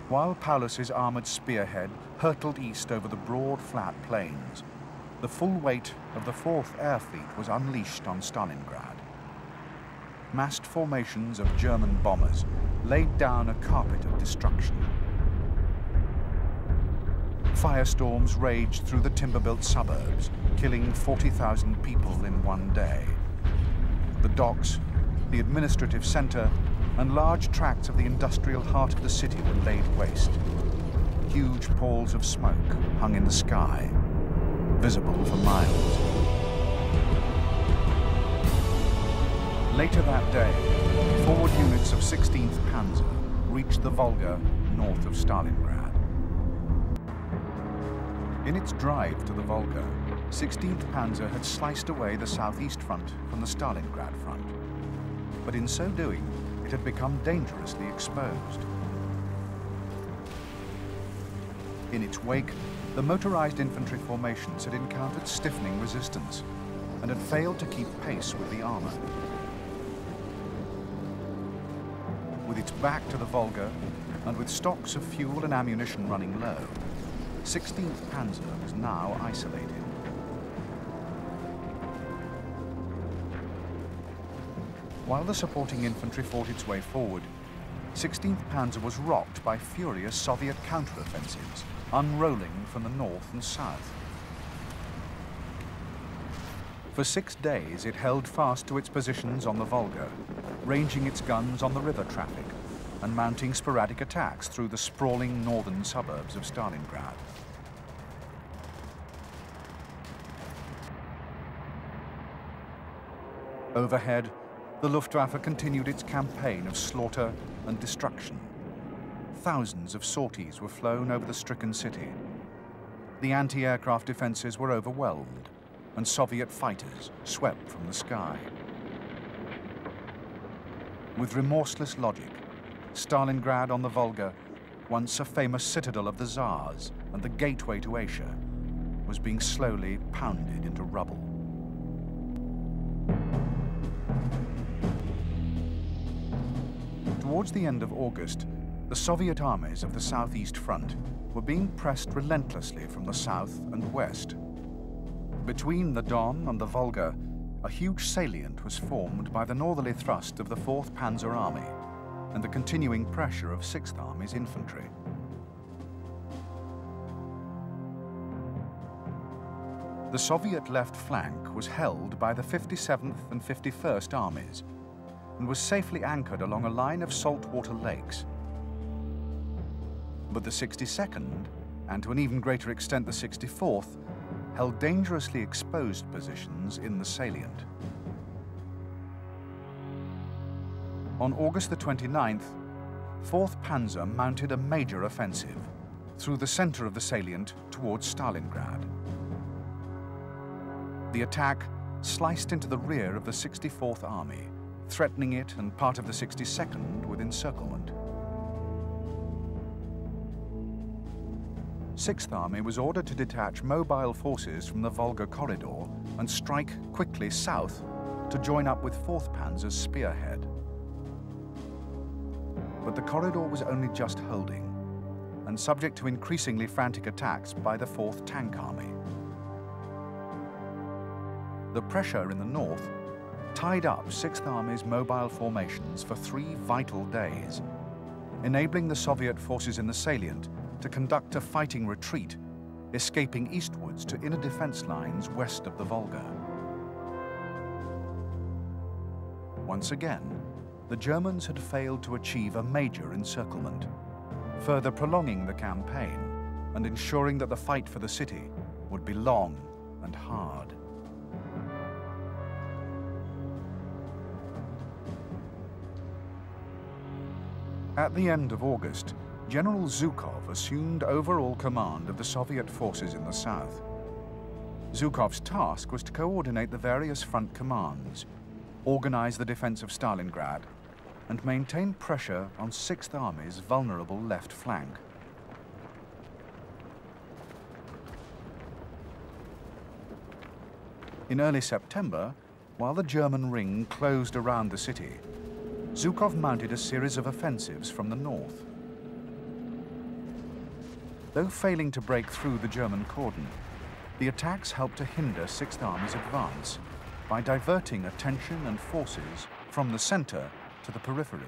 While Paulus's armored spearhead hurtled east over the broad, flat plains, the full weight of the 4th Air Fleet was unleashed on Stalingrad. Massed formations of German bombers laid down a carpet of destruction. Firestorms raged through the timber-built suburbs, killing 40,000 people in one day. The docks, the administrative center, and large tracts of the industrial heart of the city were laid waste. Huge palls of smoke hung in the sky, visible for miles. Later that day, forward units of 16th Panzer reached the Volga north of Stalingrad. In its drive to the Volga, 16th Panzer had sliced away the southeast front from the Stalingrad front. But in so doing, it had become dangerously exposed. In its wake, the motorized infantry formations had encountered stiffening resistance and had failed to keep pace with the armor. With its back to the Volga, and with stocks of fuel and ammunition running low, 16th Panzer was now isolated. While the supporting infantry fought its way forward, 16th Panzer was rocked by furious Soviet counteroffensives, unrolling from the north and south. For 6 days, it held fast to its positions on the Volga, ranging its guns on the river traffic and mounting sporadic attacks through the sprawling northern suburbs of Stalingrad. Overhead, the Luftwaffe continued its campaign of slaughter and destruction. Thousands of sorties were flown over the stricken city. The anti-aircraft defenses were overwhelmed, and Soviet fighters swept from the sky. With remorseless logic, Stalingrad on the Volga, once a famous citadel of the Tsars and the gateway to Asia, was being slowly pounded into rubble. Towards the end of August, the Soviet armies of the Southeast Front were being pressed relentlessly from the south and west. Between the Don and the Volga, a huge salient was formed by the northerly thrust of the 4th Panzer Army and the continuing pressure of 6th Army's infantry. The Soviet left flank was held by the 57th and 51st Armies and was safely anchored along a line of saltwater lakes. But the 62nd, and to an even greater extent the 64th, held dangerously exposed positions in the salient. On August the 29th, 4th Panzer mounted a major offensive through the center of the salient towards Stalingrad. The attack sliced into the rear of the 64th Army, threatening it and part of the 62nd with encirclement. 6th Army was ordered to detach mobile forces from the Volga corridor and strike quickly south to join up with 4th Panzer's spearhead. But the corridor was only just holding and subject to increasingly frantic attacks by the 4th Tank Army. The pressure in the north tied up 6th Army's mobile formations for 3 vital days, enabling the Soviet forces in the salient to conduct a fighting retreat, escaping eastwards to inner defense lines west of the Volga. Once again, the Germans had failed to achieve a major encirclement, further prolonging the campaign and ensuring that the fight for the city would be long and hard. At the end of August, General Zhukov assumed overall command of the Soviet forces in the south. Zhukov's task was to coordinate the various front commands, organize the defense of Stalingrad, and maintain pressure on 6th Army's vulnerable left flank. In early September, while the German ring closed around the city, Zhukov mounted a series of offensives from the north. Though failing to break through the German cordon, the attacks helped to hinder Sixth Army's advance by diverting attention and forces from the center to the periphery.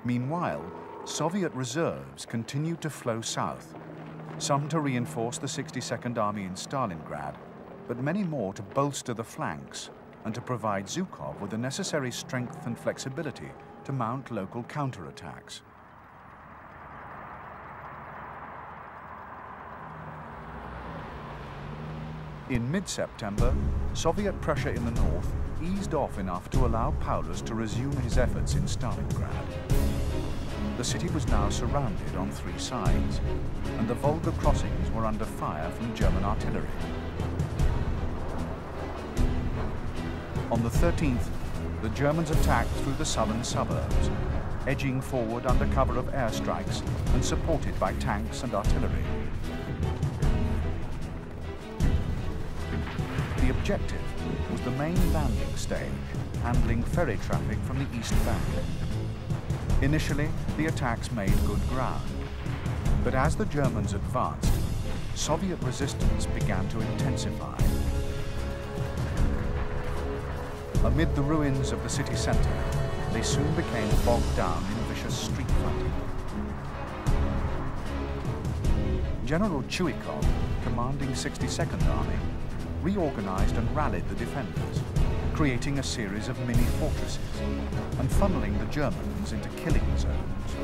Meanwhile, Soviet reserves continued to flow south, some to reinforce the 62nd Army in Stalingrad, but many more to bolster the flanks and to provide Zhukov with the necessary strength and flexibility to mount local counterattacks. In mid-September, Soviet pressure in the north eased off enough to allow Paulus to resume his efforts in Stalingrad. The city was now surrounded on three sides, and the Volga crossings were under fire from German artillery. On the 13th, the Germans attacked through the southern suburbs, edging forward under cover of airstrikes and supported by tanks and artillery. The objective was the main landing stage, handling ferry traffic from the East Bank. Initially, the attacks made good ground, but as the Germans advanced, Soviet resistance began to intensify. Amid the ruins of the city center, they soon became bogged down in vicious street fighting. General Chuikov, commanding 62nd Army, reorganized and rallied the defenders, creating a series of mini-fortresses and funneling the Germans into killing zones.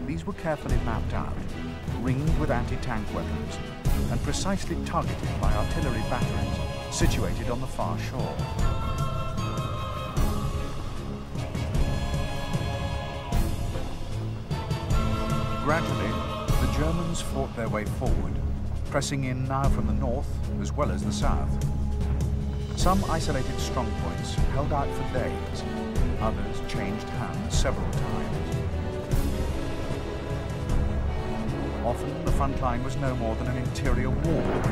These were carefully mapped out, ringed with anti-tank weapons, and precisely targeted by artillery batteries situated on the far shore. Gradually, the Germans fought their way forward, pressing in now from the north as well as the south. Some isolated strongpoints held out for days, others changed hands several times. Often, the front line was no more than an interior wall,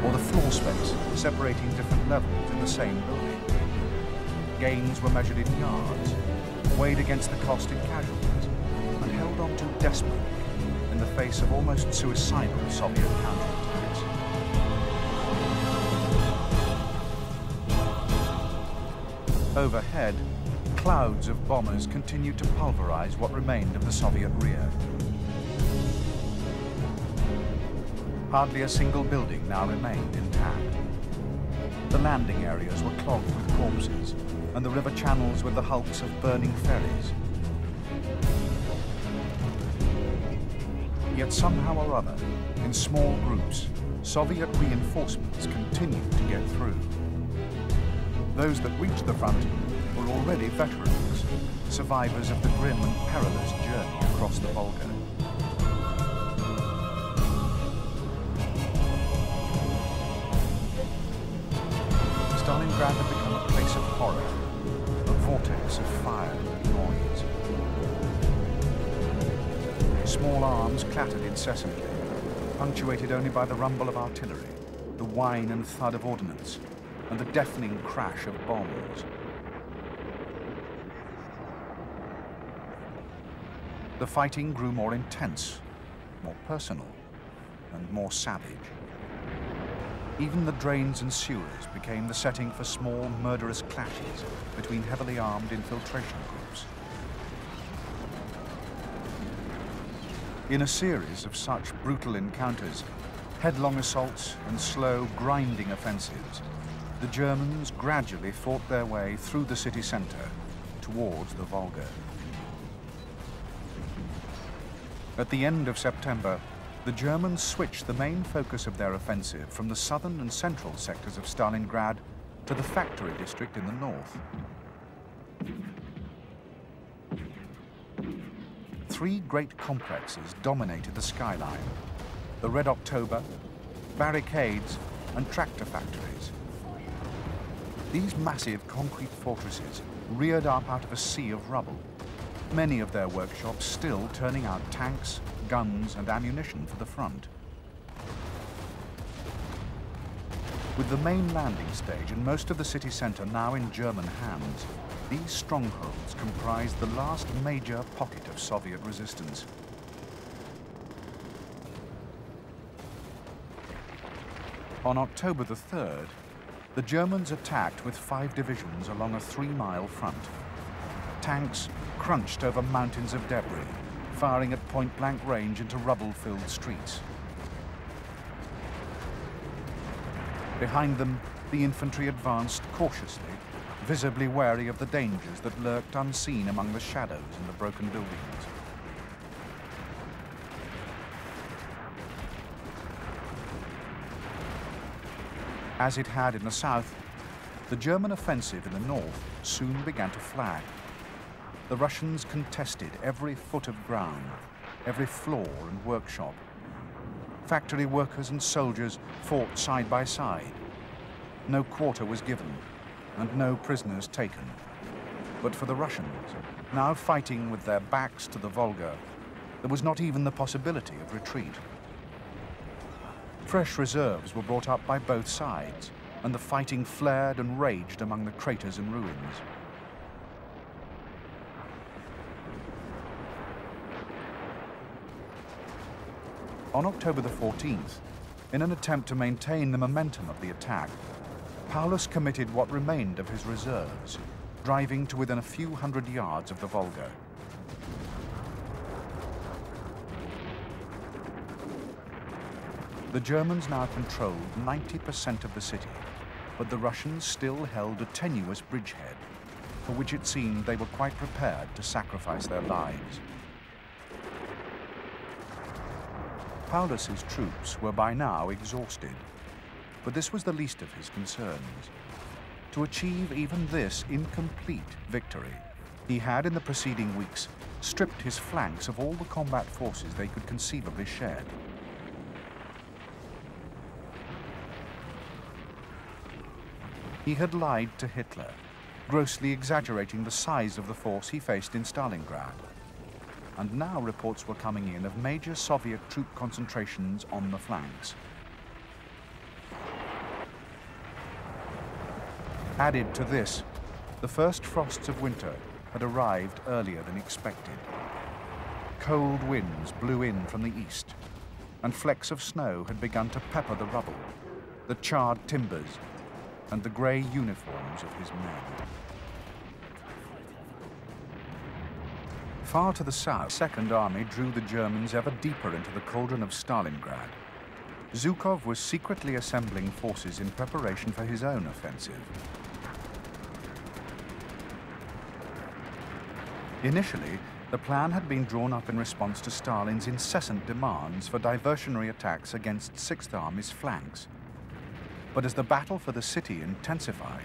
or the floor space separating different levels in the same building. Gains were measured in yards, weighed against the cost in casualties, and held on to desperately in the face of almost suicidal Soviet counterattacks. Overhead, clouds of bombers continued to pulverize what remained of the Soviet rear. Hardly a single building now remained intact. The landing areas were clogged with corpses, and the river channels with the hulks of burning ferries. Yet somehow or other, in small groups, Soviet reinforcements continued to get through. Those that reached the front were already veterans, survivors of the grim and perilous journey across the Volga. Stalingrad had become a place of horror, a vortex of fire and noise. Small arms clattered incessantly, punctuated only by the rumble of artillery, the whine and thud of ordnance, and the deafening crash of bombs. The fighting grew more intense, more personal, and more savage. Even the drains and sewers became the setting for small, murderous clashes between heavily armed infiltration groups. In a series of such brutal encounters, headlong assaults and slow, grinding offensives, the Germans gradually fought their way through the city center towards the Volga. At the end of September, the Germans switched the main focus of their offensive from the southern and central sectors of Stalingrad to the factory district in the north. Three great complexes dominated the skyline: the Red October, barricades, and tractor factories. These massive concrete fortresses reared up out of a sea of rubble, many of their workshops still turning out tanks, guns, and ammunition for the front. With the main landing stage and most of the city center now in German hands, These strongholds comprised the last major pocket of Soviet resistance. On October the 3rd, the Germans attacked with 5 divisions along a 3-mile front. Tanks crunched over mountains of debris, firing at point-blank range into rubble-filled streets. Behind them, the infantry advanced cautiously, visibly wary of the dangers that lurked unseen among the shadows and the broken buildings. As it had in the south, the German offensive in the north soon began to flag. The Russians contested every foot of ground, every floor and workshop. Factory workers and soldiers fought side by side. No quarter was given, and no prisoners taken. But for the Russians, now fighting with their backs to the Volga, there was not even the possibility of retreat. Fresh reserves were brought up by both sides, and the fighting flared and raged among the craters and ruins. On October the 14th, in an attempt to maintain the momentum of the attack, Paulus committed what remained of his reserves, driving to within a few hundred yards of the Volga. The Germans now controlled 90% of the city, but the Russians still held a tenuous bridgehead, for which it seemed they were quite prepared to sacrifice their lives. Paulus's troops were by now exhausted, but this was the least of his concerns. To achieve even this incomplete victory, he had in the preceding weeks stripped his flanks of all the combat forces they could conceivably shed. He had lied to Hitler, grossly exaggerating the size of the force he faced in Stalingrad. And now reports were coming in of major Soviet troop concentrations on the flanks. Added to this, the first frosts of winter had arrived earlier than expected. Cold winds blew in from the east, and flecks of snow had begun to pepper the rubble, the charred timbers, and the grey uniforms of his men. Far to the south, the Second Army drew the Germans ever deeper into the cauldron of Stalingrad. Zhukov was secretly assembling forces in preparation for his own offensive. Initially, the plan had been drawn up in response to Stalin's incessant demands for diversionary attacks against Sixth Army's flanks. But as the battle for the city intensified,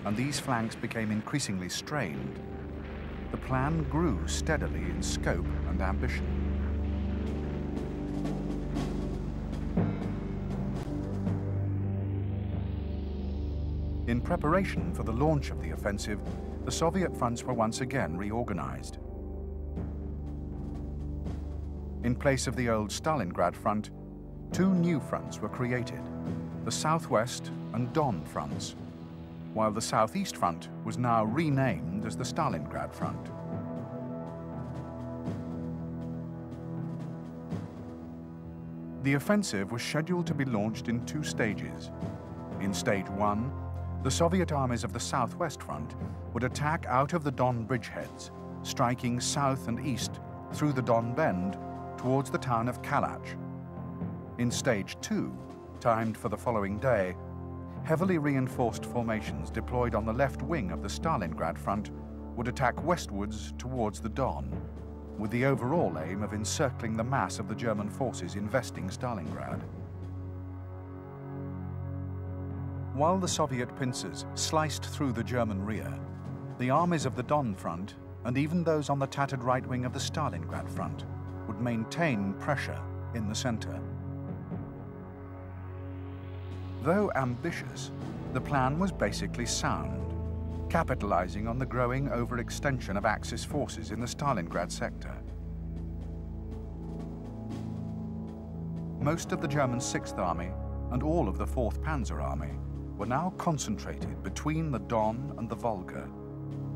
and these flanks became increasingly strained, the plan grew steadily in scope and ambition. In preparation for the launch of the offensive, the Soviet fronts were once again reorganized. In place of the old Stalingrad front, 2 new fronts were created, the Southwest and Don fronts, while the Southeast front was now renamed as the Stalingrad front. The offensive was scheduled to be launched in 2 stages. In stage 1, the Soviet armies of the Southwest front would attack out of the Don bridgeheads, striking south and east through the Don Bend towards the town of Kalach. In stage 2, timed for the following day, heavily reinforced formations deployed on the left wing of the Stalingrad front would attack westwards towards the Don, with the overall aim of encircling the mass of the German forces investing Stalingrad. While the Soviet pincers sliced through the German rear, the armies of the Don front, and even those on the tattered right wing of the Stalingrad front, would maintain pressure in the center. Though ambitious, the plan was basically sound, capitalizing on the growing overextension of Axis forces in the Stalingrad sector. Most of the German 6th Army and all of the 4th Panzer Army were now concentrated between the Don and the Volga,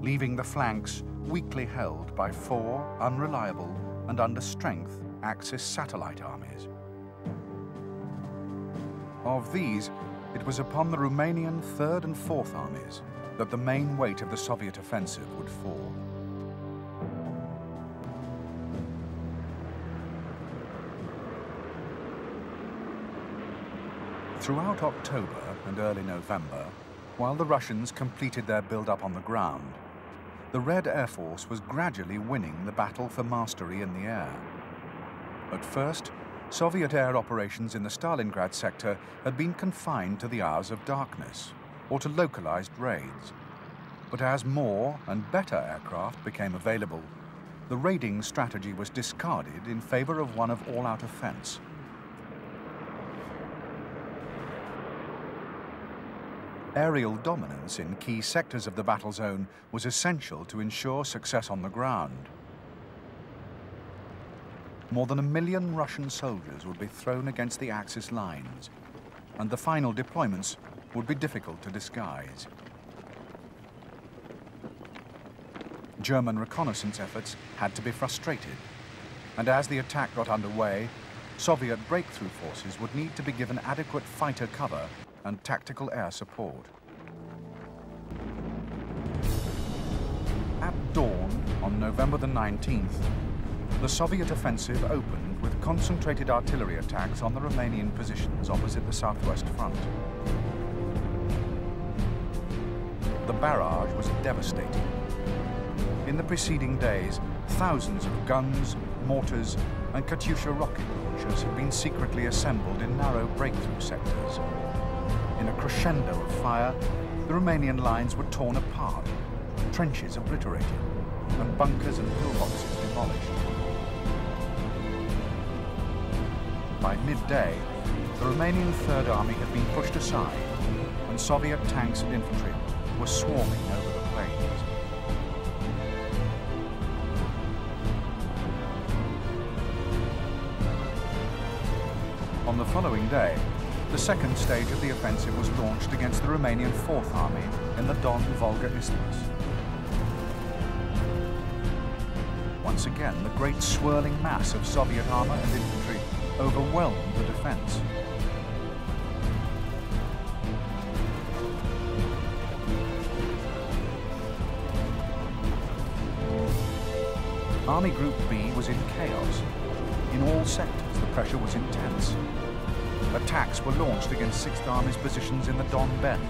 leaving the flanks weakly held by 4 unreliable and under-strength Axis satellite armies. Of these, it was upon the Romanian 3rd and 4th armies that the main weight of the Soviet offensive would fall. Throughout October and early November, while the Russians completed their build-up on the ground, the Red Air Force was gradually winning the battle for mastery in the air. At first, Soviet air operations in the Stalingrad sector had been confined to the hours of darkness or to localized raids. But as more and better aircraft became available, the raiding strategy was discarded in favor of one of all-out offense. Aerial dominance in key sectors of the battle zone was essential to ensure success on the ground. More than 1 million Russian soldiers would be thrown against the Axis lines, and the final deployments would be difficult to disguise. German reconnaissance efforts had to be frustrated, and as the attack got underway, Soviet breakthrough forces would need to be given adequate fighter cover and tactical air support. At dawn on November the 19th, the Soviet offensive opened with concentrated artillery attacks on the Romanian positions opposite the southwest front. The barrage was devastating. In the preceding days, thousands of guns, mortars, and Katyusha rocket launchers had been secretly assembled in narrow breakthrough sectors. In a crescendo of fire, the Romanian lines were torn apart, trenches obliterated, and bunkers and pillboxes demolished. By midday, the Romanian Third Army had been pushed aside, and Soviet tanks and infantry were swarming over the plains. On the following day, the second stage of the offensive was launched against the Romanian Fourth Army in the Don-Volga Isthmus. Once again, the great swirling mass of Soviet armor and infantry overwhelmed the defense. Army Group B was in chaos. In all sectors, the pressure was intense. Attacks were launched against 6th Army's positions in the Don Bend,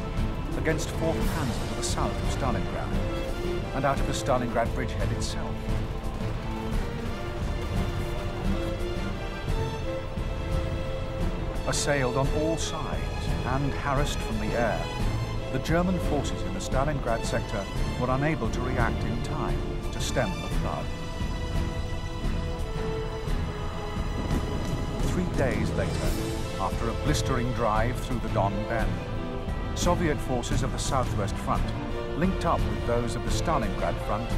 against 4th Panzer to the south of Stalingrad, and out of the Stalingrad bridgehead itself. Assailed on all sides and harassed from the air, the German forces in the Stalingrad sector were unable to react in time to stem the flood. 3 days later, after a blistering drive through the Don Bend, Soviet forces of the Southwest Front linked up with those of the Stalingrad Front,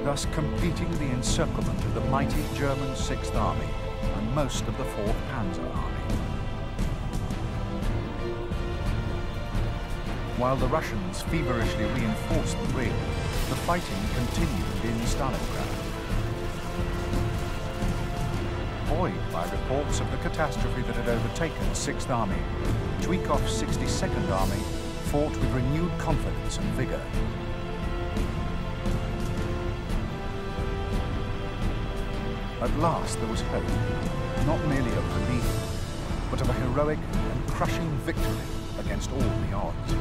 thus completing the encirclement of the mighty German 6th Army and most of the 4th Panzer Army. While the Russians feverishly reinforced the ring, the fighting continued in Stalingrad. Buoyed by reports of the catastrophe that had overtaken 6th Army, Zhuikov's 62nd Army fought with renewed confidence and vigor. At last there was hope, not merely of relief, but of a heroic and crushing victory against all the odds.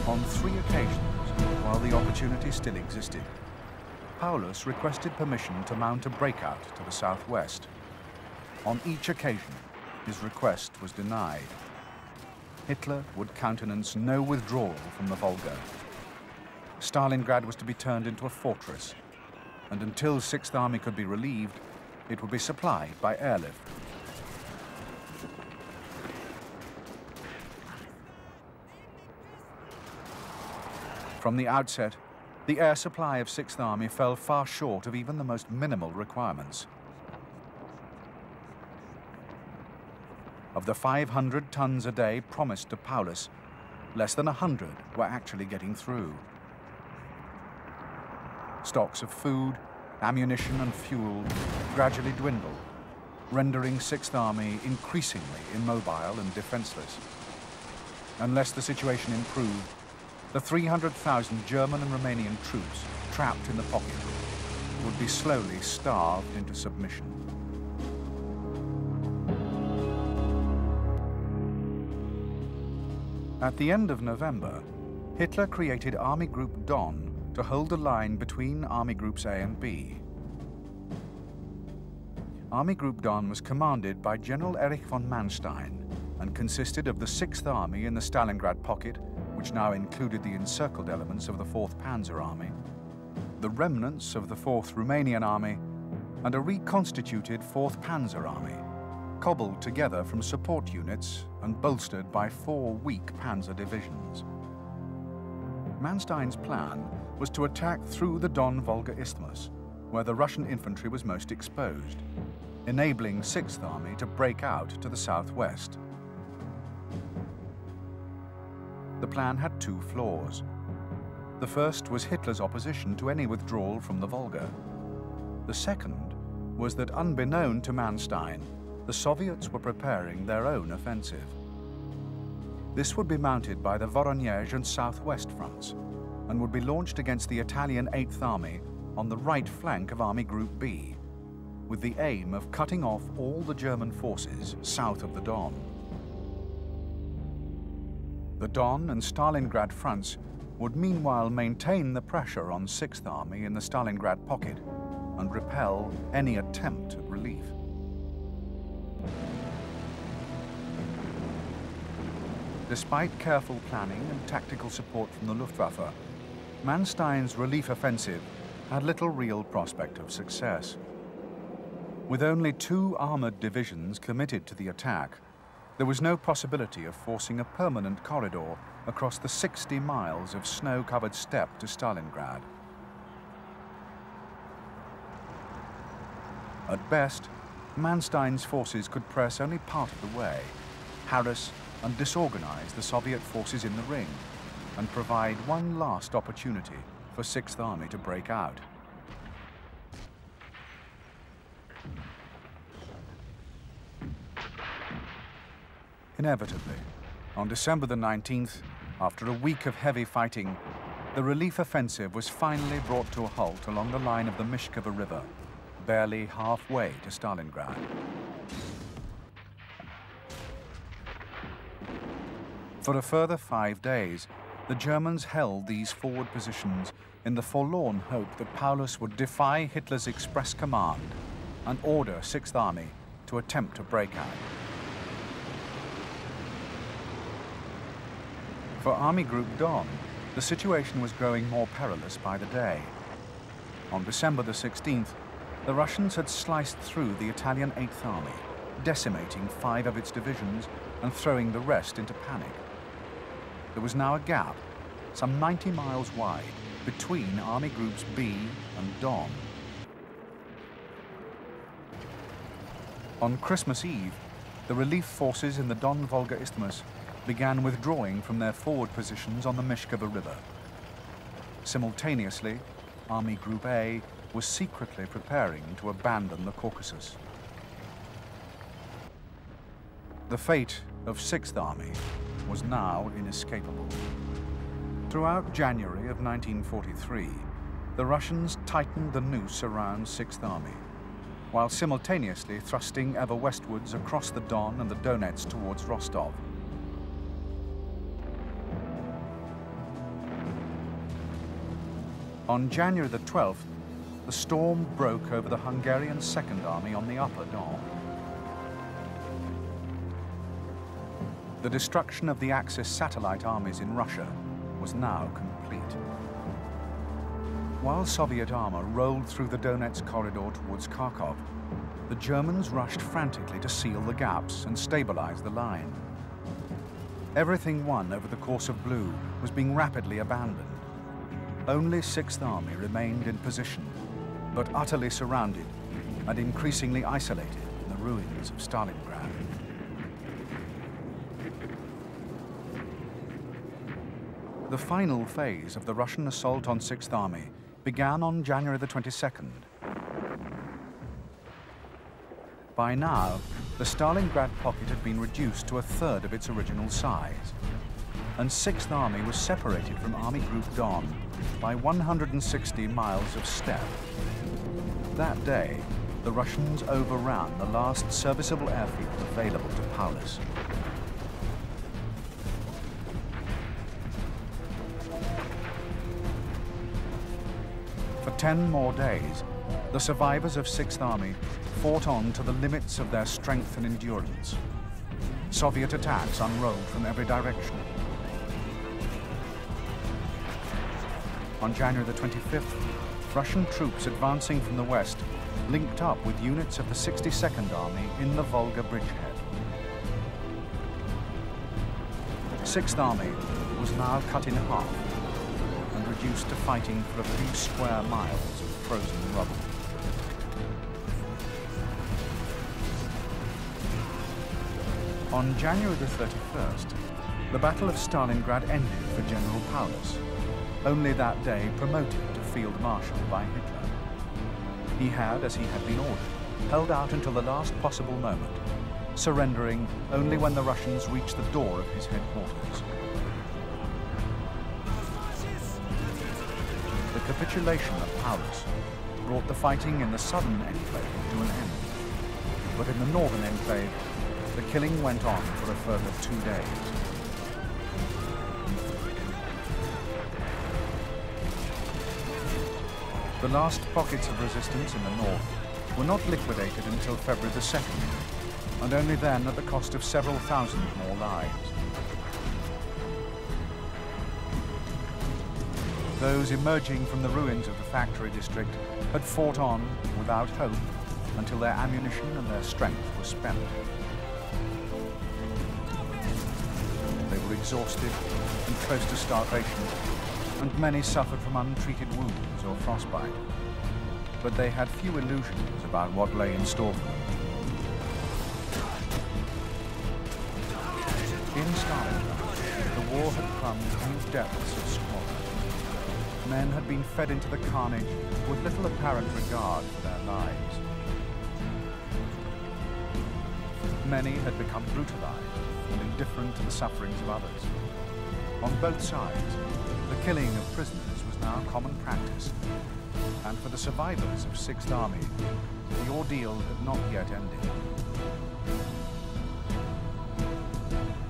On 3 occasions, while the opportunity still existed, Paulus requested permission to mount a breakout to the southwest. On each occasion, his request was denied. Hitler would countenance no withdrawal from the Volga. Stalingrad was to be turned into a fortress, and until 6th Army could be relieved, it would be supplied by airlift. From the outset, the air supply of 6th Army fell far short of even the most minimal requirements. Of the 500 tons a day promised to Paulus, less than 100 were actually getting through. Stocks of food, ammunition and fuel gradually dwindled, rendering 6th Army increasingly immobile and defenseless. Unless the situation improved, the 300,000 German and Romanian troops trapped in the pocket would be slowly starved into submission. At the end of November, Hitler created Army Group Don to hold the line between Army Groups A and B. Army Group Don was commanded by General Erich von Manstein and consisted of the 6th Army in the Stalingrad pocket, which now included the encircled elements of the 4th Panzer Army, the remnants of the 4th Romanian Army, and a reconstituted 4th Panzer Army, cobbled together from support units and bolstered by 4 weak panzer divisions. Manstein's plan was to attack through the Don-Volga Isthmus, where the Russian infantry was most exposed, enabling 6th Army to break out to the southwest. The plan had 2 flaws. The first was Hitler's opposition to any withdrawal from the Volga. The second was that, unbeknown to Manstein, the Soviets were preparing their own offensive. This would be mounted by the Voronezh and Southwest fronts and would be launched against the Italian 8th Army on the right flank of Army Group B, with the aim of cutting off all the German forces south of the Don. The Don and Stalingrad fronts would meanwhile maintain the pressure on 6th Army in the Stalingrad pocket and repel any attempt at relief. Despite careful planning and tactical support from the Luftwaffe, Manstein's relief offensive had little real prospect of success. With only 2 armored divisions committed to the attack, there was no possibility of forcing a permanent corridor across the 60 miles of snow-covered steppe to Stalingrad. At best, Manstein's forces could press only part of the way, harass and disorganize the Soviet forces in the ring, and provide one last opportunity for 6th Army to break out. Inevitably, on December the 19th, after a week of heavy fighting, the relief offensive was finally brought to a halt along the line of the Mishkova River, barely halfway to Stalingrad. For a further 5 days, the Germans held these forward positions in the forlorn hope that Paulus would defy Hitler's express command and order 6th Army to attempt a breakout. For Army Group Don, the situation was growing more perilous by the day. On December the 16th, the Russians had sliced through the Italian 8th Army, decimating 5 of its divisions and throwing the rest into panic. There was now a gap, some 90 miles wide, between Army Groups B and Don. On Christmas Eve, the relief forces in the Don-Volga Isthmus began withdrawing from their forward positions on the Mishkova River. Simultaneously, Army Group A was secretly preparing to abandon the Caucasus. The fate of 6th Army was now inescapable. Throughout January of 1943, the Russians tightened the noose around 6th Army, while simultaneously thrusting ever westwards across the Don and the Donets towards Rostov. On January the 12th, the storm broke over the Hungarian 2nd Army on the Upper Don. The destruction of the Axis satellite armies in Russia was now complete. While Soviet armor rolled through the Donetsk corridor towards Kharkov, the Germans rushed frantically to seal the gaps and stabilize the line. Everything won over the course of Blue was being rapidly abandoned. Only 6th Army remained in position, but utterly surrounded and increasingly isolated in the ruins of Stalingrad. The final phase of the Russian assault on 6th Army began on January the 22nd. By now, the Stalingrad pocket had been reduced to a third of its original size, and 6th Army was separated from Army Group Don by 160 miles of steppe. That day, the Russians overran the last serviceable airfield available to Paulus. For 10 more days, the survivors of 6th Army fought on to the limits of their strength and endurance. Soviet attacks unrolled from every direction. On January the 25th, Russian troops advancing from the west linked up with units of the 62nd Army in the Volga bridgehead. 6th Army was now cut in half and reduced to fighting for a few square miles of frozen rubble. On January the 31st, the Battle of Stalingrad ended for General Paulus, only that day promoted to Field Marshal by Hitler. He had, as he had been ordered, held out until the last possible moment, surrendering only when the Russians reached the door of his headquarters. The capitulation of Paulus brought the fighting in the southern enclave to an end, but in the northern enclave, the killing went on for a further 2 days. The last pockets of resistance in the north were not liquidated until February the 2nd, and only then at the cost of several thousand more lives. Those emerging from the ruins of the factory district had fought on without hope until their ammunition and their strength were spent. They were exhausted and close to starvation, and many suffered from untreated wounds or frostbite. But they had few illusions about what lay in store for them. In Stalingrad, the war had plumbed new depths of squalor. Men had been fed into the carnage with little apparent regard for their lives. Many had become brutalized and indifferent to the sufferings of others. On both sides, the killing of prisoners was now common practice, and for the survivors of 6th Army, the ordeal had not yet ended.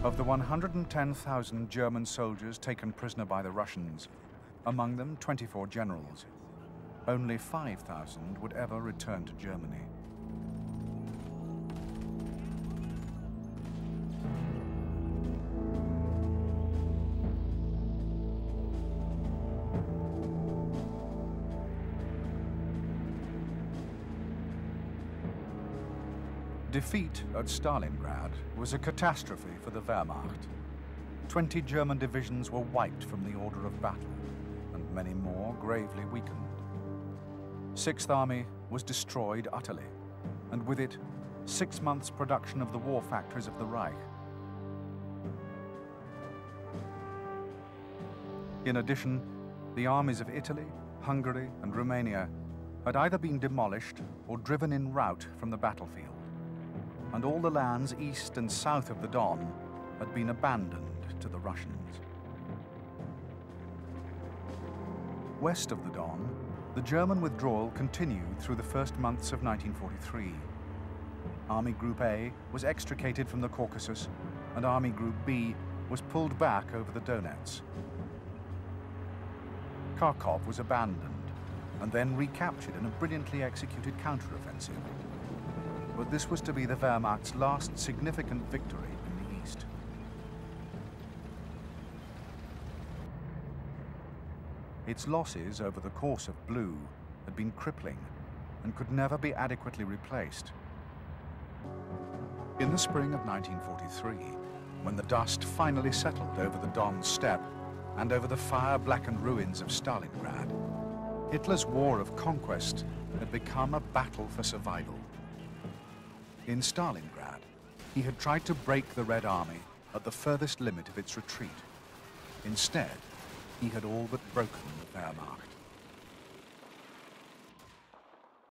Of the 110,000 German soldiers taken prisoner by the Russians, among them 24 generals, only 5,000 would ever return to Germany. Defeat at Stalingrad was a catastrophe for the Wehrmacht. 20 German divisions were wiped from the order of battle, and many more gravely weakened. 6th Army was destroyed utterly, and with it, 6 months' production of the war factories of the Reich. In addition, the armies of Italy, Hungary, and Romania had either been demolished or driven in rout from the battlefield, and all the lands east and south of the Don had been abandoned to the Russians. West of the Don, the German withdrawal continued through the first months of 1943. Army Group A was extricated from the Caucasus, and Army Group B was pulled back over the Donets. Kharkov was abandoned and then recaptured in a brilliantly executed counteroffensive. But this was to be the Wehrmacht's last significant victory in the East. Its losses over the course of Blue had been crippling and could never be adequately replaced. In the spring of 1943, when the dust finally settled over the Don steppe and over the fire-blackened ruins of Stalingrad, Hitler's war of conquest had become a battle for survival. In Stalingrad, he had tried to break the Red Army at the furthest limit of its retreat. Instead, he had all but broken the Wehrmacht.